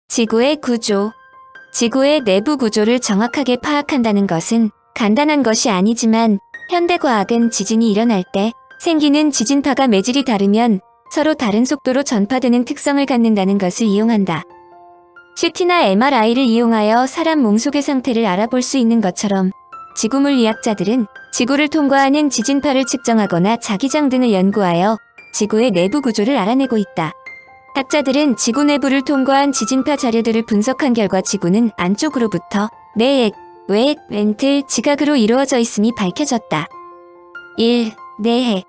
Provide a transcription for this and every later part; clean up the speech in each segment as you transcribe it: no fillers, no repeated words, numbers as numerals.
지구의 구조. 지구의 내부 구조를 정확하게 파악한다는 것은 간단한 것이 아니지만 현대과학은 지진이 일어날 때 생기는 지진파가 매질이 다르면 서로 다른 속도로 전파되는 특성을 갖는다는 것을 이용한다. CT나 MRI를 이용하여 사람 몸속의 상태를 알아볼 수 있는 것처럼 지구물리학자들은 지구를 통과하는 지진파를 측정하거나 자기장 등을 연구하여 지구의 내부 구조를 알아내고 있다. 학자들은 지구 내부를 통과한 지진파 자료들을 분석한 결과 지구는 안쪽으로부터 내액, 외액, 멘틀, 지각으로 이루어져 있음이 밝혀졌다. 1. 내핵.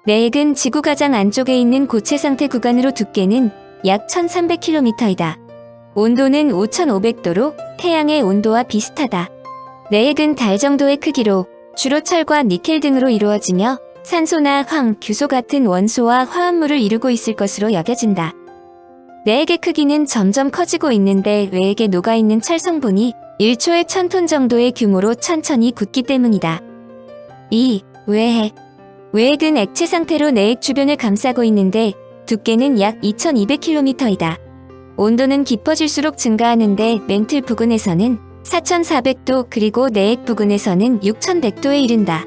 내핵은 지구 가장 안쪽에 있는 고체 상태 구간으로 두께는 약 1300km이다. 온도는 5500도로 태양의 온도와 비슷하다. 내핵은 달 정도의 크기로 주로 철과 니켈 등으로 이루어지며 산소나 황, 규소 같은 원소와 화합물을 이루고 있을 것으로 여겨진다. 내핵의 크기는 점점 커지고 있는데 외액에 녹아있는 철 성분이 1초에 1000톤 정도의 규모로 천천히 굳기 때문이다. 2. 외핵. 외액은 액체 상태로 내액 주변을 감싸고 있는데 두께는 약 2200km이다. 온도는 깊어질수록 증가하는데 멘틀 부근에서는 4400도 그리고 내액 부근에서는 6100도에 이른다.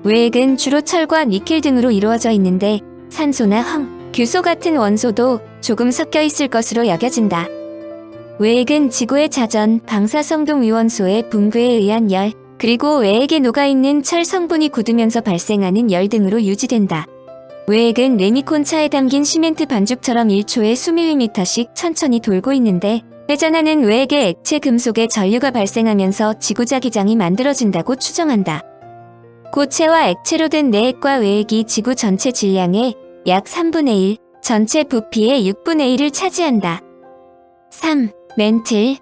외액은 주로 철과 니켈 등으로 이루어져 있는데 산소나 황, 규소 같은 원소도 조금 섞여 있을 것으로 여겨진다. 외액은 지구의 자전, 방사성동 위원소의 분부에 의한 열, 그리고 외액에 녹아있는 철 성분이 굳으면서 발생하는 열 등으로 유지된다. 외액은 레미콘차에 담긴 시멘트 반죽처럼 1초에 수밀리미터씩 천천히 돌고 있는데 회전하는 외액의 액체 금속에 전류가 발생하면서 지구자기장이 만들어진다고 추정한다. 고체와 액체로 된 내액과 외액이 지구 전체 질량의 약 3분의 1, 전체 부피의 6분의 1을 차지한다. 3. 멘틀.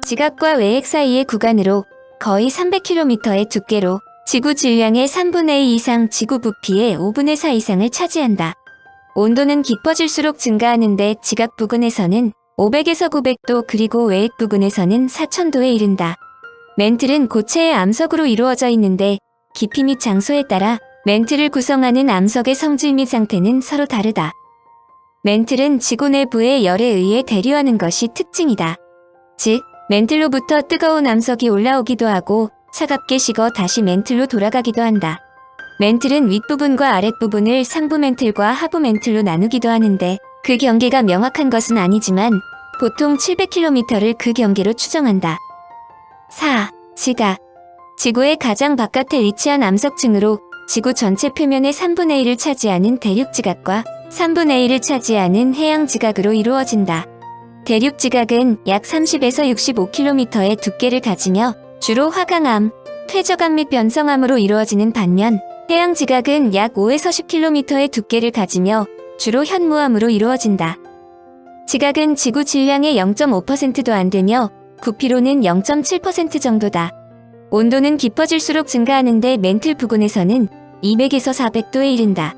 지각과 외액 사이의 구간으로 거의 300km의 두께로 지구 질량의 3분의 2 이상 지구 부피의 5분의 4 이상을 차지한다. 온도는 깊어질수록 증가하는데 지각 부근에서는 500에서 900도 그리고 외액 부근에서는 4000도에 이른다. 멘틀은 고체의 암석으로 이루어져 있는데 깊이 및 장소에 따라 멘틀을 구성하는 암석의 성질 및 상태는 서로 다르다. 멘틀은 지구 내부의 열에 의해 대류하는 것이 특징이다. 즉, 멘틀로부터 뜨거운 암석이 올라오기도 하고 차갑게 식어 다시 멘틀로 돌아가기도 한다. 멘틀은 윗부분과 아랫부분을 상부 멘틀과 하부 멘틀로 나누기도 하는데 그 경계가 명확한 것은 아니지만 보통 700km를 그 경계로 추정한다. 4. 지각. 지구의 가장 바깥에 위치한 암석층으로 지구 전체 표면의 3분의 1을 차지하는 대륙지각과 3분의 1을 차지하는 해양지각으로 이루어진다. 대륙지각은 약 30에서 65km의 두께를 가지며 주로 화강암, 퇴적암 및 변성암으로 이루어지는 반면 해양지각은 약 5에서 10km의 두께를 가지며 주로 현무암으로 이루어진다. 지각은 지구 질량의 0.5%도 안 되며 부피로는 0.7% 정도다. 온도는 깊어질수록 증가하는데 멘틀 부근에서는 200에서 400도에 이른다.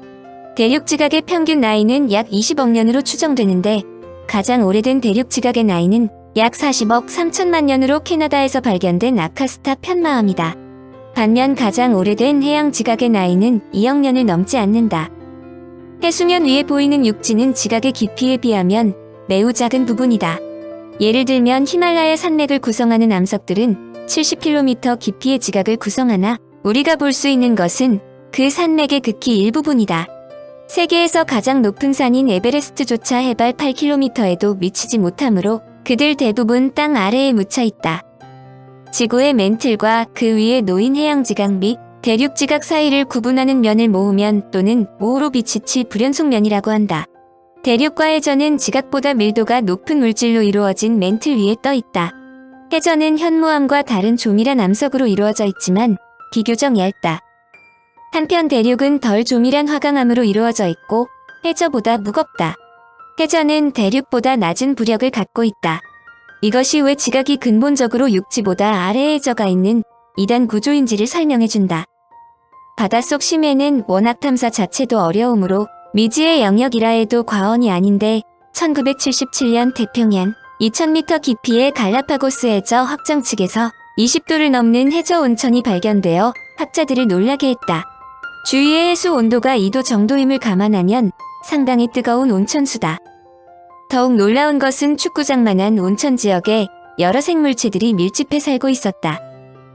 대륙지각의 평균 나이는 약 20억 년으로 추정되는데 가장 오래된 대륙지각의 나이는 약 40억 3천만 년으로 캐나다에서 발견된 아카스타 편마암이다. 반면 가장 오래된 해양지각의 나이는 2억 년을 넘지 않는다. 해수면 위에 보이는 육지는 지각의 깊이에 비하면 매우 작은 부분이다. 예를 들면 히말라야 산맥을 구성하는 암석들은 70km 깊이의 지각을 구성하나 우리가 볼 수 있는 것은 그 산맥의 극히 일부분이다. 세계에서 가장 높은 산인 에베레스트조차 해발 8km에도 미치지 못하므로 그들 대부분 땅 아래에 묻혀 있다. 지구의 멘틀과 그 위에 놓인 해양지각 및 대륙지각 사이를 구분하는 면을 모으면 또는 모호로 비치치 불연속면이라고 한다. 대륙과 해전은 지각보다 밀도가 높은 물질로 이루어진 멘틀 위에 떠 있다. 해전은 현무암과 다른 조밀한 암석으로 이루어져 있지만 비교적 얇다. 한편 대륙은 덜 조밀한 화강암으로 이루어져 있고 해저보다 무겁다. 해전은 대륙보다 낮은 부력을 갖고 있다. 이것이 왜 지각이 근본적으로 육지보다 아래에 져가 있는 2단 구조인지를 설명해준다. 바닷속 심해는 워낙 탐사 자체도 어려우므로 미지의 영역이라 해도 과언이 아닌데 1977년 태평양 2000m 깊이의 갈라파고스 해저 확정 측에서 20도를 넘는 해저 온천이 발견되어 학자들을 놀라게 했다. 주위의 해수 온도가 2도 정도임을 감안하면 상당히 뜨거운 온천수다. 더욱 놀라운 것은 축구장만한 온천 지역에 여러 생물체들이 밀집해 살고 있었다.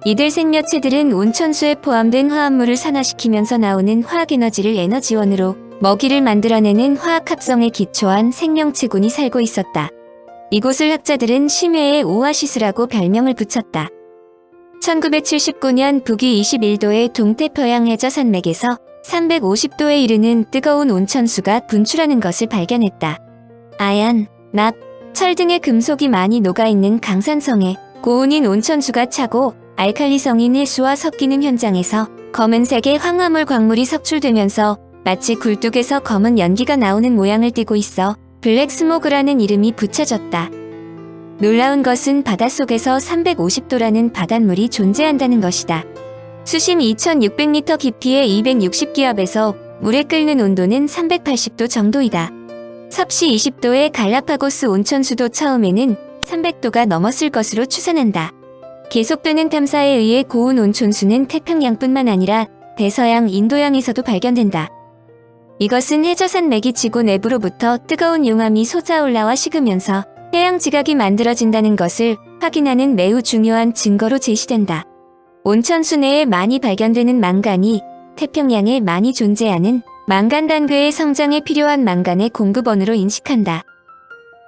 이들 생명체들은 온천수에 포함된 화합물을 산화시키면서 나오는 화학에너지를 에너지원으로 먹이를 만들어내는 화학합성에 기초한 생명체군이 살고 있었다. 이곳을 학자들은 심해의 오아시스라고 별명을 붙였다. 1979년 북위 21도의 동태평양 해저 산맥에서 350도에 이르는 뜨거운 온천수가 분출하는 것을 발견했다. 아연, 납, 철 등의 금속이 많이 녹아있는 강산성에 고온인 온천수가 차고 알칼리성인 해수와 섞이는 현장에서 검은색의 황화물 광물이 석출되면서 마치 굴뚝에서 검은 연기가 나오는 모양을 띠고 있어 블랙스모그라는 이름이 붙여졌다. 놀라운 것은 바닷속에서 350도라는 바닷물이 존재한다는 것이다. 수심 2600m 깊이의 260기압에서 물에 끓는 온도는 380도 정도이다. 섭씨 20도의 갈라파고스 온천수도 처음에는 300도가 넘었을 것으로 추산한다. 계속되는 탐사에 의해 고온 온천수는 태평양뿐만 아니라 대서양, 인도양에서도 발견된다. 이것은 해저산맥이 지구 내부로부터 뜨거운 용암이 솟아올라와 식으면서 해양 지각이 만들어진다는 것을 확인하는 매우 중요한 증거로 제시된다. 온천수 내에 많이 발견되는 망간이 태평양에 많이 존재하는 망간 단괴의 성장에 필요한 망간의 공급원으로 인식한다.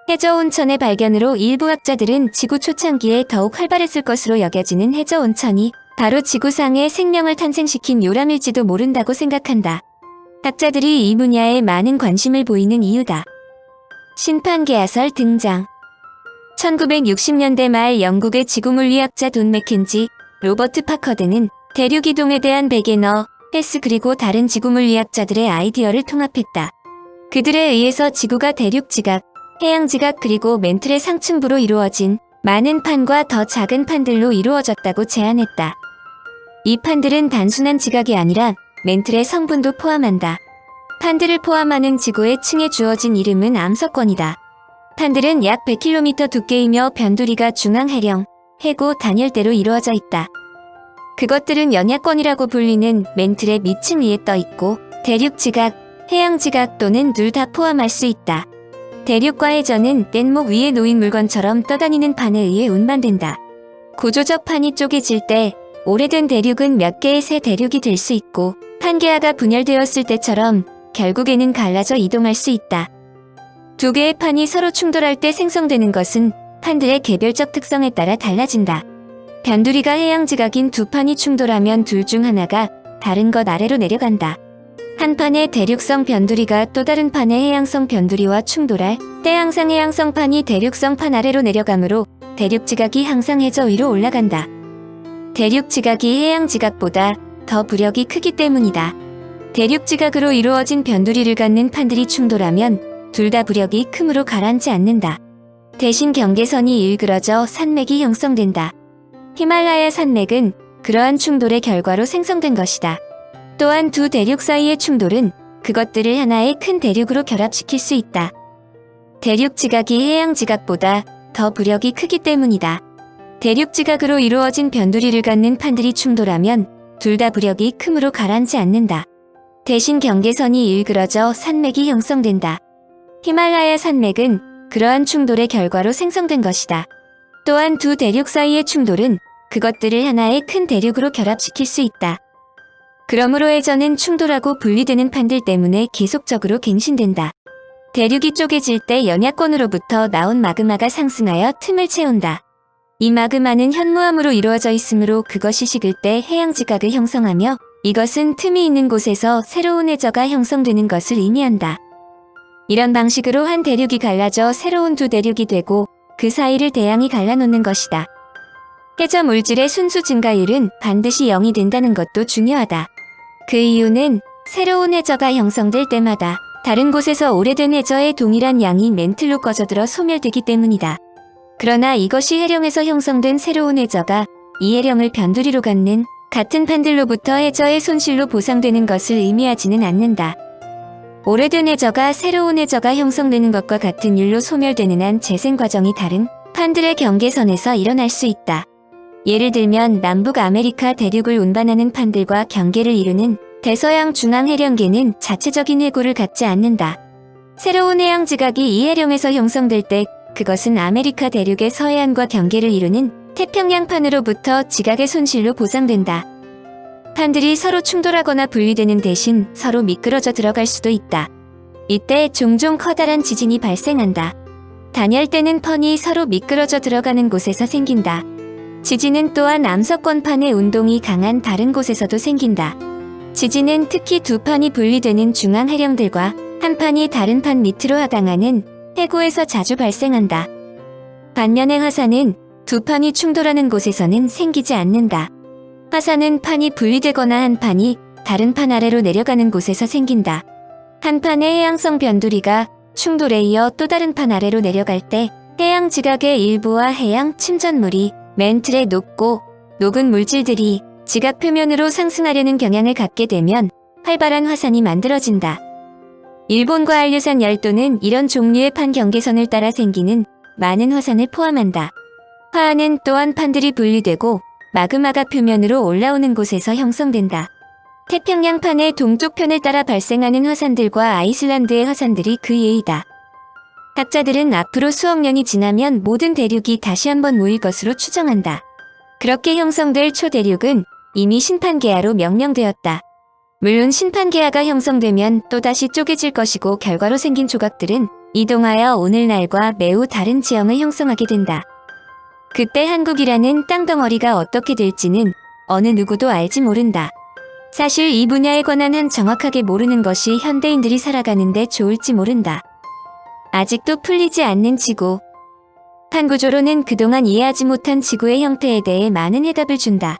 해저 온천의 발견으로 일부 학자들은 지구 초창기에 더욱 활발했을 것으로 여겨지는 해저 온천이 바로 지구상에 생명을 탄생시킨 요람일지도 모른다고 생각한다. 학자들이 이 분야에 많은 관심을 보이는 이유다. 신판계야설 등장. 1960년대 말 영국의 지구물리학자 돈 맥켄지, 로버트 파커 등은 대륙이동에 대한 베게너, 헤스 그리고 다른 지구물리학자들의 아이디어를 통합했다. 그들에 의해서 지구가 대륙지각, 해양지각 그리고 멘틀의 상층부로 이루어진 많은 판과 더 작은 판들로 이루어졌다고 제안했다. 이 판들은 단순한 지각이 아니라 멘틀의 성분도 포함한다. 판들을 포함하는 지구의 층에 주어진 이름은 암석권이다. 판들은 약 100km 두께이며 변두리가 중앙해령, 해구, 단열대로 이루어져 있다. 그것들은 연약권이라고 불리는 멘틀의 밑층 위에 떠 있고 대륙지각, 해양지각 또는 둘 다 포함할 수 있다. 대륙과 해저는 뗏목 위에 놓인 물건처럼 떠다니는 판에 의해 운반된다. 구조적 판이 쪼개질 때 오래된 대륙은 몇 개의 새 대륙이 될 수 있고 판계하가 분열되었을 때처럼 결국에는 갈라져 이동할 수 있다. 두 개의 판이 서로 충돌할 때 생성되는 것은 판들의 개별적 특성에 따라 달라진다. 변두리가 해양지각인 두 판이 충돌하면 둘 중 하나가 다른 것 아래로 내려간다. 한 판의 대륙성 변두리가 또 다른 판의 해양성 변두리와 충돌할 때 항상 해양성 판이 대륙성 판 아래로 내려가므로 대륙지각이 항상 해저 위로 올라간다. 대륙지각이 해양지각보다 더 부력이 크기 때문이다. 대륙지각으로 이루어진 변두리를 갖는 판들이 충돌하면 둘 다 부력이 크므로 가라앉지 않는다. 대신 경계선이 일그러져 산맥이 형성된다. 히말라야 산맥은 그러한 충돌의 결과로 생성된 것이다. 또한 두 대륙 사이의 충돌은 그것들을 하나의 큰 대륙으로 결합시킬 수 있다. 대륙지각이 해양지각보다 더 부력이 크기 때문이다. 대륙지각으로 이루어진 변두리를 갖는 판들이 충돌하면 둘 다 부력이 크므로 가라앉지 않는다. 대신 경계선이 일그러져 산맥이 형성된다. 히말라야 산맥은 그러한 충돌의 결과로 생성된 것이다. 또한 두 대륙 사이의 충돌은 그것들을 하나의 큰 대륙으로 결합시킬 수 있다. 그러므로 해저는 충돌하고 분리되는 판들 때문에 계속적으로 갱신된다. 대륙이 쪼개질 때 연약권으로부터 나온 마그마가 상승하여 틈을 채운다. 이 마그마는 현무암으로 이루어져 있으므로 그것이 식을 때 해양지각을 형성하며 이것은 틈이 있는 곳에서 새로운 해저가 형성되는 것을 의미한다. 이런 방식으로 한 대륙이 갈라져 새로운 두 대륙이 되고 그 사이를 대양이 갈라놓는 것이다. 해저 물질의 순수 증가율은 반드시 0이 된다는 것도 중요하다. 그 이유는 새로운 해저가 형성될 때마다 다른 곳에서 오래된 해저의 동일한 양이 멘틀로 꺼져들어 소멸되기 때문이다. 그러나 이것이 해령에서 형성된 새로운 해저가 이 해령을 변두리로 갖는 같은 판들로부터 해저의 손실로 보상되는 것을 의미하지는 않는다. 오래된 해저가 새로운 해저가 형성되는 것과 같은 율로 소멸되는 한 재생 과정이 다른 판들의 경계선에서 일어날 수 있다. 예를 들면 남북 아메리카 대륙을 운반하는 판들과 경계를 이루는 대서양 중앙 해령계는 자체적인 해구를 갖지 않는다. 새로운 해양 지각이 이 해령에서 형성될 때 그것은 아메리카 대륙의 서해안과 경계를 이루는 태평양판으로부터 지각의 손실로 보상된다. 판들이 서로 충돌하거나 분리되는 대신 서로 미끄러져 들어갈 수도 있다. 이때 종종 커다란 지진이 발생한다. 단열대는 판이 서로 미끄러져 들어가는 곳에서 생긴다. 지진은 또한 암석권판의 운동이 강한 다른 곳에서도 생긴다. 지진은 특히 두 판이 분리되는 중앙 해령들과 한 판이 다른 판 밑으로 하강하는 해구에서 자주 발생한다. 반면에 화산은 두 판이 충돌하는 곳에서는 생기지 않는다. 화산은 판이 분리되거나 한 판이 다른 판 아래로 내려가는 곳에서 생긴다. 한 판의 해양성 변두리가 충돌에 이어 또 다른 판 아래로 내려갈 때 해양 지각의 일부와 해양 침전물이 맨틀에 녹고 녹은 물질들이 지각 표면으로 상승하려는 경향을 갖게 되면 활발한 화산이 만들어진다. 일본과 한류산 열도는 이런 종류의 판 경계선을 따라 생기는 많은 화산을 포함한다. 화산은 또한 판들이 분리되고 마그마가 표면으로 올라오는 곳에서 형성된다. 태평양판의 동쪽편을 따라 발생하는 화산들과 아이슬란드의 화산들이 그 예이다. 학자들은 앞으로 수억 년이 지나면 모든 대륙이 다시 한번 모일 것으로 추정한다. 그렇게 형성될 초대륙은 이미 신판계야로 명명되었다. 물론 신판계야가 형성되면 또다시 쪼개질 것이고 결과로 생긴 조각들은 이동하여 오늘날과 매우 다른 지형을 형성하게 된다. 그때 한국이라는 땅덩어리가 어떻게 될지는 어느 누구도 알지 모른다. 사실 이 분야에 관한 한 정확하게 모르는 것이 현대인들이 살아가는데 좋을지 모른다. 아직도 풀리지 않는 지구. 판구조로는 그동안 이해하지 못한 지구의 형태에 대해 많은 해답을 준다.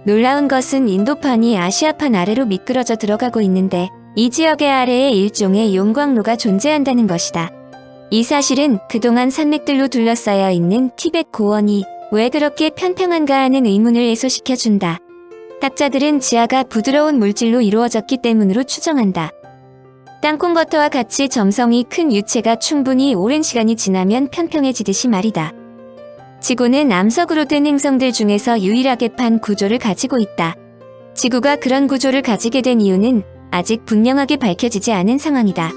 놀라운 것은 인도판이 아시아판 아래로 미끄러져 들어가고 있는데 이 지역의 아래에 일종의 용광로가 존재한다는 것이다. 이 사실은 그동안 산맥들로 둘러싸여 있는 티벳 고원이 왜 그렇게 편평한가 하는 의문을 해소시켜준다. 학자들은 지하가 부드러운 물질로 이루어졌기 때문으로 추정한다. 땅콩버터와 같이 점성이 큰 유체가 충분히 오랜 시간이 지나면 편평해지듯이 말이다. 지구는 암석으로 된 행성들 중에서 유일하게 판 구조를 가지고 있다. 지구가 그런 구조를 가지게 된 이유는 아직 분명하게 밝혀지지 않은 상황이다.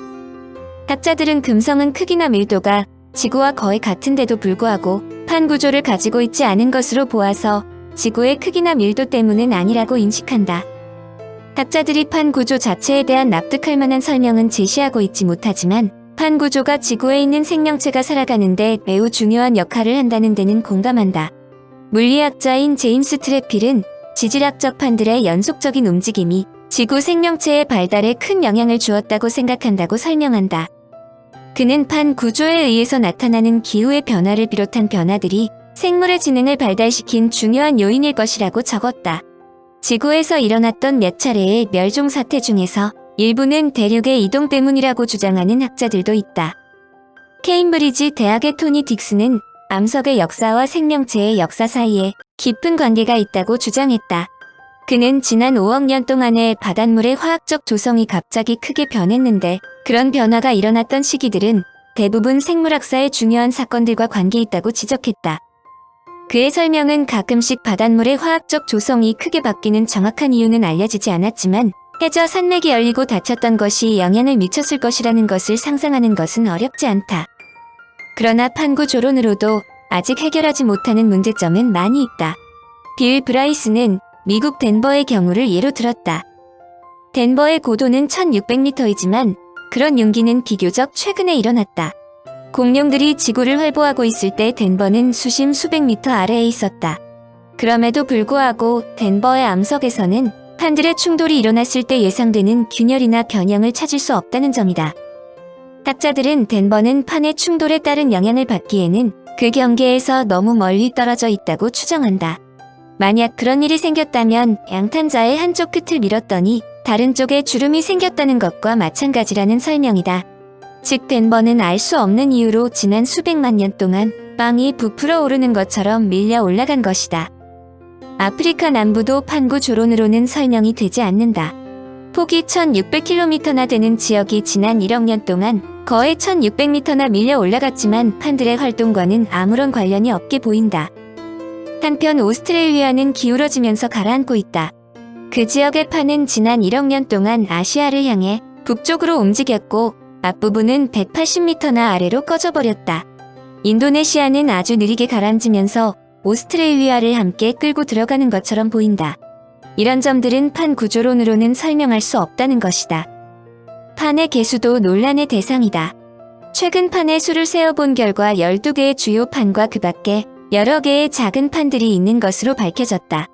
학자들은 금성은 크기나 밀도가 지구와 거의 같은데도 불구하고 판 구조를 가지고 있지 않은 것으로 보아서 지구의 크기나 밀도 때문은 아니라고 인식한다. 학자들이 판 구조 자체에 대한 납득할 만한 설명은 제시하고 있지 못하지만 판 구조가 지구에 있는 생명체가 살아가는데 매우 중요한 역할을 한다는 데는 공감한다. 물리학자인 제임스 트래필은 지질학적 판들의 연속적인 움직임이 지구 생명체의 발달에 큰 영향을 주었다고 생각한다고 설명한다. 그는 판 구조에 의해서 나타나는 기후의 변화를 비롯한 변화들이 생물의 지능을 발달시킨 중요한 요인일 것이라고 적었다. 지구에서 일어났던 몇 차례의 멸종 사태 중에서 일부는 대륙의 이동 때문이라고 주장하는 학자들도 있다. 케임브리지 대학의 토니 딕스는 암석의 역사와 생명체의 역사 사이에 깊은 관계가 있다고 주장했다. 그는 지난 5억 년 동안에 바닷물의 화학적 조성이 갑자기 크게 변했는데 그런 변화가 일어났던 시기들은 대부분 생물학사의 중요한 사건들과 관계있다고 지적했다. 그의 설명은 가끔씩 바닷물의 화학적 조성이 크게 바뀌는 정확한 이유는 알려지지 않았지만 해저 산맥이 열리고 닫혔던 것이 영향을 미쳤을 것이라는 것을 상상하는 것은 어렵지 않다. 그러나 판구 조론으로도 아직 해결하지 못하는 문제점은 많이 있다. 빌 브라이스는 미국 덴버의 경우를 예로 들었다. 덴버의 고도는 1600m이지만 그런 융기는 비교적 최근에 일어났다. 공룡들이 지구를 활보하고 있을 때 덴버는 수심 수백 미터 아래에 있었다. 그럼에도 불구하고 덴버의 암석에서는 판들의 충돌이 일어났을 때 예상되는 균열이나 변형을 찾을 수 없다는 점이다. 학자들은 덴버는 판의 충돌에 따른 영향을 받기에는 그 경계에서 너무 멀리 떨어져 있다고 추정한다. 만약 그런 일이 생겼다면 양탄자의 한쪽 끝을 밀었더니 다른 쪽에 주름이 생겼다는 것과 마찬가지라는 설명이다. 즉 덴버는 알 수 없는 이유로 지난 수백만 년 동안 빵이 부풀어 오르는 것처럼 밀려 올라간 것이다. 아프리카 남부도 판구 조론으로는 설명이 되지 않는다. 폭이 1600km나 되는 지역이 지난 1억 년 동안 거의 1600m나 밀려 올라갔지만 판들의 활동과는 아무런 관련이 없게 보인다. 한편 오스트레일리아는 기울어지면서 가라앉고 있다. 그 지역의 판은 지난 1억 년 동안 아시아를 향해 북쪽으로 움직였고 앞부분은 180m나 아래로 꺼져버렸다. 인도네시아는 아주 느리게 가라앉으면서 오스트레일리아를 함께 끌고 들어가는 것처럼 보인다. 이런 점들은 판 구조론으로는 설명할 수 없다는 것이다. 판의 개수도 논란의 대상이다. 최근 판의 수를 세어본 결과 12개의 주요 판과 그 밖에 여러 개의 작은 판들이 있는 것으로 밝혀졌다.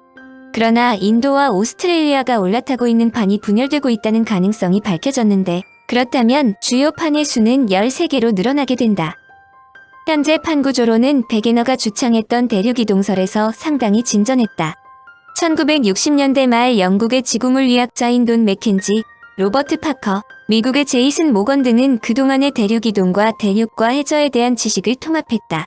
그러나 인도와 오스트레일리아가 올라타고 있는 판이 분열되고 있다는 가능성이 밝혀졌는데, 그렇다면 주요 판의 수는 13개로 늘어나게 된다. 현재 판 구조로는 베게너가 주창했던 대륙이동설에서 상당히 진전했다. 1960년대 말 영국의 지구물리학자인 돈 맥켄지, 로버트 파커, 미국의 제이슨 모건 등은 그동안의 대륙이동과 대륙과 해저에 대한 지식을 통합했다.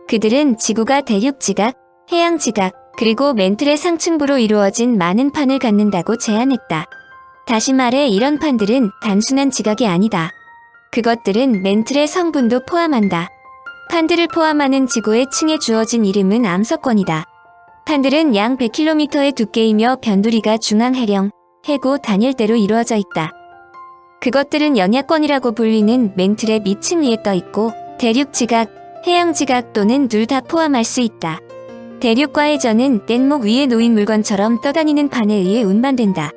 그들은 지구가 대륙 지각, 해양 지각, 그리고 맨틀의 상층부로 이루어진 많은 판을 갖는다고 제안했다. 다시 말해 이런 판들은 단순한 지각이 아니다. 그것들은 맨틀의 성분도 포함한다. 판들을 포함하는 지구의 층에 주어진 이름은 암석권이다. 판들은 양 100km의 두께이며 변두리가 중앙 해령, 해고 단일대로 이루어져 있다. 그것들은 연야권이라고 불리는 맨틀의 밑층 위에 떠 있고 대륙 지각, 해양 지각 또는 둘 다 포함할 수 있다. 대륙과 해저는 뗏목 위에 놓인 물건처럼 떠다니는 판에 의해 운반된다.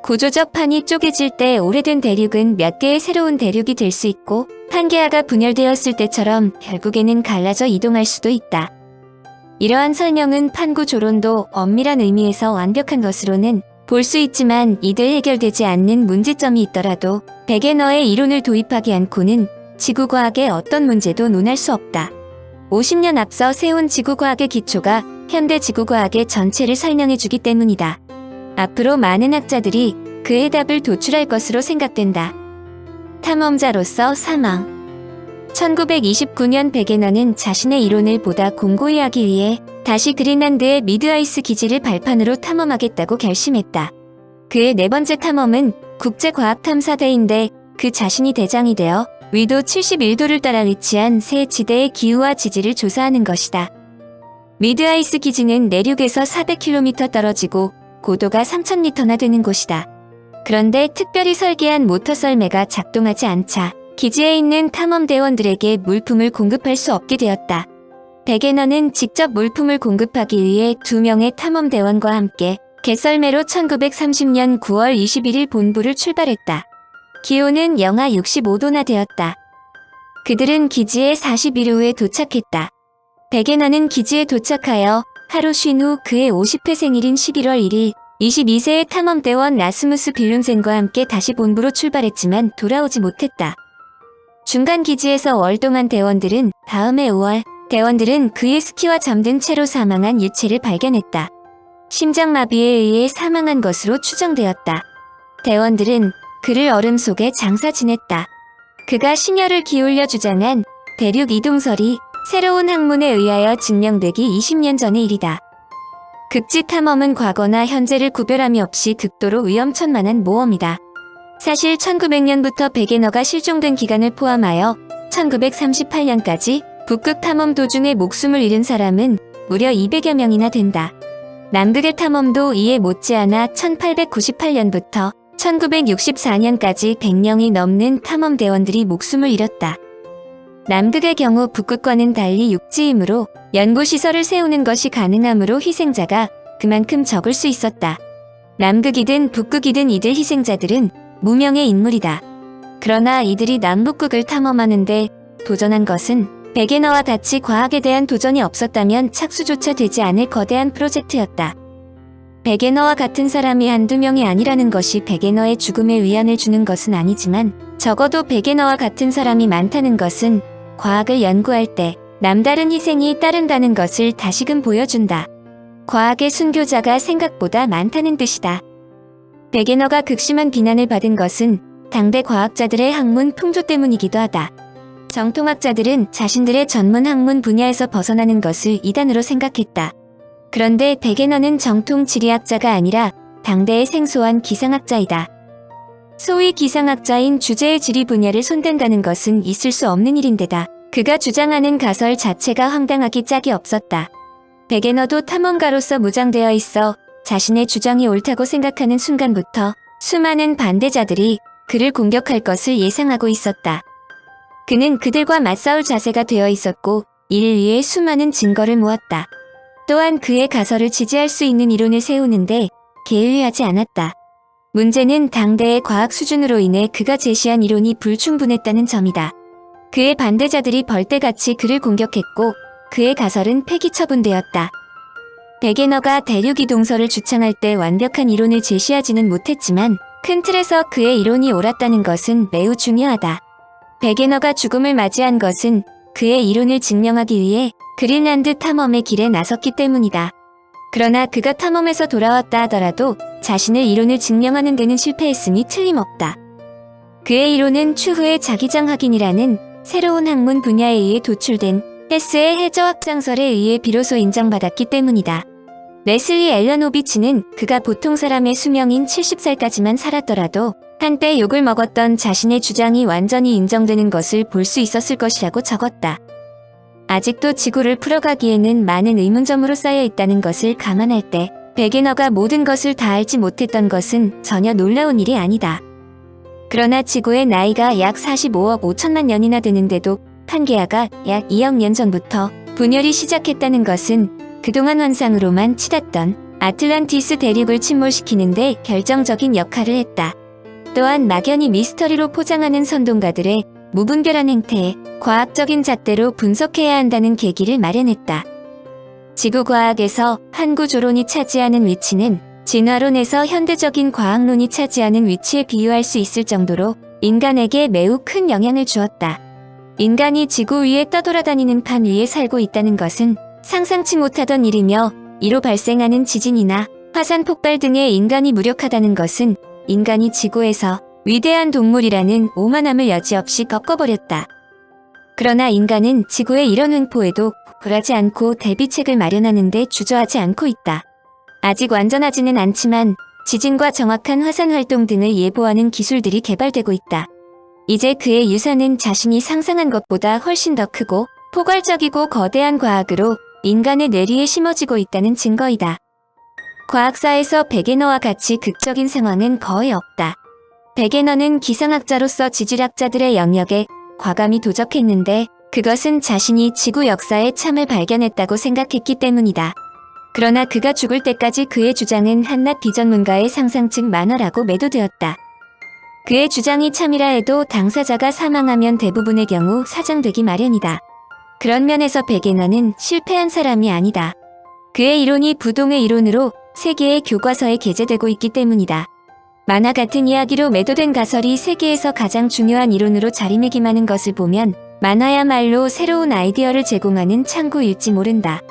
구조적 판이 쪼개질 때 오래된 대륙은 몇 개의 새로운 대륙이 될 수 있고 판계하가 분열되었을 때처럼 결국에는 갈라져 이동할 수도 있다. 이러한 설명은 판구조론도 엄밀한 의미에서 완벽한 것으로는 볼 수 있지만 이들 해결되지 않는 문제점이 있더라도 베게너의 이론을 도입하지 않고는 지구과학의 어떤 문제도 논할 수 없다. 50년 앞서 세운 지구과학의 기초가 현대 지구과학의 전체를 설명해주기 때문이다. 앞으로 많은 학자들이 그의 답을 도출할 것으로 생각된다. 탐험자로서 사망. 1929년 베게너는 자신의 이론을 보다 공고히 하기 위해 다시 그린란드의 미드아이스 기지를 발판으로 탐험하겠다고 결심했다. 그의 네 번째 탐험은 국제과학탐사대인데 그 자신이 대장이 되어 위도 71도를 따라 위치한 새 지대의 기후와 지지를 조사하는 것이다. 미드아이스 기지는 내륙에서 400km 떨어지고 고도가 3000m나 되는 곳이다. 그런데 특별히 설계한 모터 썰매가 작동하지 않자 기지에 있는 탐험대원들에게 물품을 공급할 수 없게 되었다. 베게너는 직접 물품을 공급하기 위해 2명의 탐험대원과 함께 개썰매로 1930년 9월 21일 본부를 출발했다. 기온은 영하 65도나 되었다. 그들은 기지에 40일 후에 도착했다. 베게너는 기지에 도착하여 하루 쉰 후 그의 50회 생일인 11월 1일 22세의 탐험대원 라스무스 빌룬센과 함께 다시 본부로 출발했지만 돌아오지 못했다. 중간 기지에서 월동한 대원들은 다음해 5월 대원들은 그의 스키와 잠든 채로 사망한 유체를 발견했다. 심장마비에 의해 사망한 것으로 추정되었다. 대원들은 그를 얼음 속에 장사 지냈다. 그가 심혈을 기울여 주장한 대륙 이동설이 새로운 학문에 의하여 증명되기 20년 전의 일이다. 극지 탐험은 과거나 현재를 구별함이 없이 극도로 위험천만한 모험이다. 사실 1900년부터 베게너가 실종된 기간을 포함하여 1938년까지 북극 탐험 도중에 목숨을 잃은 사람은 무려 200여 명이나 된다. 남극의 탐험도 이에 못지않아 1898년부터 1964년까지 100명이 넘는 탐험대원들이 목숨을 잃었다. 남극의 경우 북극과는 달리 육지이므로 연구시설을 세우는 것이 가능하므로 희생자가 그만큼 적을 수 있었다. 남극이든 북극이든 이들 희생자들은 무명의 인물이다. 그러나 이들이 남북극을 탐험하는데 도전한 것은 베게너와 같이 과학에 대한 도전이 없었다면 착수조차 되지 않을 거대한 프로젝트였다. 베게너와 같은 사람이 한두 명이 아니라는 것이 베게너의 죽음에 위안을 주는 것은 아니지만 적어도 베게너와 같은 사람이 많다는 것은 과학을 연구할 때 남다른 희생이 따른다는 것을 다시금 보여준다. 과학의 순교자가 생각보다 많다는 뜻이다. 베게너가 극심한 비난을 받은 것은 당대 과학자들의 학문 풍조 때문이기도 하다. 정통학자들은 자신들의 전문 학문 분야에서 벗어나는 것을 이단으로 생각했다. 그런데 베게너는 정통 지리학자가 아니라 당대의 생소한 기상학자이다. 소위 기상학자인 주제의 지리 분야를 손댄다는 것은 있을 수 없는 일인데다 그가 주장하는 가설 자체가 황당하기 짝이 없었다. 베게너도 탐험가로서 무장되어 있어 자신의 주장이 옳다고 생각하는 순간부터 수많은 반대자들이 그를 공격할 것을 예상하고 있었다. 그는 그들과 맞싸울 자세가 되어 있었고 이를 위해 수많은 증거를 모았다. 또한 그의 가설을 지지할 수 있는 이론을 세우는데 게을리하지 않았다. 문제는 당대의 과학 수준으로 인해 그가 제시한 이론이 불충분했다는 점이다. 그의 반대자들이 벌떼같이 그를 공격했고 그의 가설은 폐기 처분되었다. 베게너가 대륙이동설을 주창할 때 완벽한 이론을 제시하지는 못했지만 큰 틀에서 그의 이론이 옳았다는 것은 매우 중요하다. 베게너가 죽음을 맞이한 것은 그의 이론을 증명하기 위해 그린란드 탐험의 길에 나섰기 때문이다. 그러나 그가 탐험에서 돌아왔다 하더라도 자신의 이론을 증명하는 데는 실패했으니 틀림없다. 그의 이론은 추후에 자기장 확인이라는 새로운 학문 분야에 의해 도출된 헤스의 해저 확장설에 의해 비로소 인정받았기 때문이다. 레슬리 앨런호비츠는 그가 보통 사람의 수명인 70살까지만 살았더라도 한때 욕을 먹었던 자신의 주장이 완전히 인정되는 것을 볼 수 있었을 것이라고 적었다. 아직도 지구를 풀어가기에는 많은 의문점으로 쌓여 있다는 것을 감안할 때 베게너가 모든 것을 다 알지 못했던 것은 전혀 놀라운 일이 아니다. 그러나 지구의 나이가 약 45억 5천만 년이나 되는데도 판게아가 약 2억 년 전부터 분열이 시작했다는 것은 그동안 환상으로만 치닫던 아틀란티스 대륙을 침몰시키는데 결정적인 역할을 했다. 또한 막연히 미스터리로 포장하는 선동가들의 무분별한 행태에 과학적인 잣대로 분석해야 한다는 계기를 마련했다. 지구과학에서 한구조론이 차지하는 위치는 진화론에서 현대적인 과학론이 차지하는 위치에 비유할 수 있을 정도로 인간에게 매우 큰 영향을 주었다. 인간이 지구 위에 떠돌아다니는 판 위에 살고 있다는 것은 상상치 못하던 일이며 이로 발생하는 지진이나 화산 폭발 등에 인간이 무력하다는 것은 인간이 지구에서 위대한 동물이라는 오만함을 여지없이 꺾어버렸다. 그러나 인간은 지구의 이런 횡포에도 굴하지 않고 대비책을 마련하는 데 주저하지 않고 있다. 아직 완전하지는 않지만 지진과 정확한 화산 활동 등을 예보하는 기술들이 개발되고 있다. 이제 그의 유산은 자신이 상상한 것보다 훨씬 더 크고 포괄적이고 거대한 과학으로 인간의 뇌리에 심어지고 있다는 증거이다. 과학사에서 베게너와 같이 극적인 상황은 거의 없다. 베게너는 기상학자로서 지질학자들의 영역에 과감히 도적했는데 그것은 자신이 지구 역사의 참을 발견했다고 생각했기 때문이다. 그러나 그가 죽을 때까지 그의 주장은 한낱 비전문가의 상상측 만화라고 매도되었다. 그의 주장이 참이라 해도 당사자가 사망하면 대부분의 경우 사장되기 마련이다. 그런 면에서 베게너는 실패한 사람이 아니다. 그의 이론이 부동의 이론으로 세계의 교과서에 게재되고 있기 때문이다. 만화 같은 이야기로 매도된 가설이 세계에서 가장 중요한 이론으로 자리매김하는 것을 보면 만화야말로 새로운 아이디어를 제공하는 창구일지 모른다.